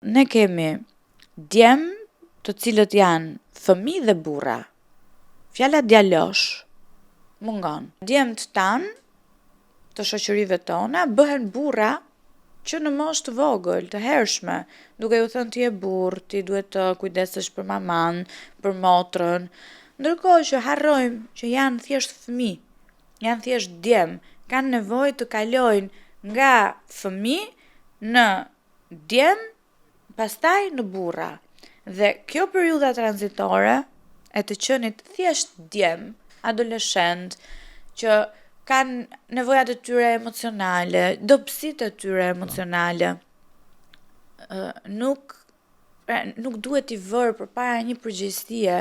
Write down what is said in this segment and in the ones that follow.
Ne kemi djem të cilët janë fëmijë dhe burra. Fjala djalosh mungon. Djemt tanë të shoqërive tona bëhen burra që në moshë të vogël, të hershme, duke ju thënë ti je burr, ti duhet të kujdesesh për maman, për motrën, ndërkohë që harrojmë që janë thjesht fëmijë, janë thjesht djem, kanë nevojë të kalojnë nga fëmijë në djem, pastaj në burra. Dhe kjo periudha tranzitore e të qenit thjesht djem, adoleshent, që kanë nevojat e tyre emocionale, dobësitë e tyre emocionale, nuk duhet i vërë përpara një përgjegjësie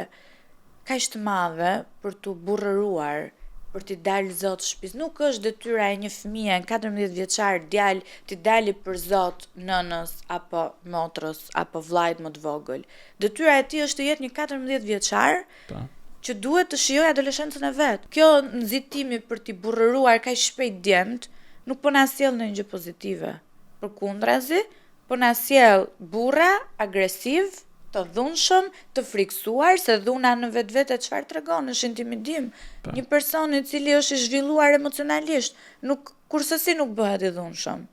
kaq të madhe për t'u burrëruar, për t'i dalë zot shtëpisë. Nuk është detyra e një fëmije 14 vjeçar djalë t'i dalë për zot nënës apo motrës apo vllait më të vogël. Detyra e tij është të jetë një 14 vjeçar që duhet të shijojë adoleshencën e vet. Kjo nxitimi për t'i burrëruar kaq shpejt djemt nuk po na sjell ndonjë gjë pozitive. Përkundrazi, po na sjell burra agresiv, të dhunshëm, të friksuar, se dhuna në vetvete çfarë tregon, është intimidim. Një person i cili është i zhvilluar emocionalisht, kurse nuk bëhet i dhunshëm.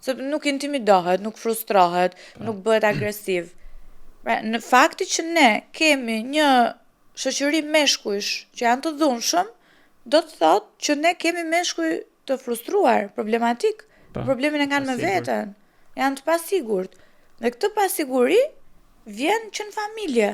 Se nuk intimidohet, nuk frustrohet, nuk bëhet agresiv. Pra, në fakti që ne kemi një shoqëri meshkujsh që janë të dhunshëm, do të thotë që ne kemi meshkuj të frustruar, problematik, problemin e kanë me veten, janë të pasigurt. Dhe këtë pasiguri vjen që në familje.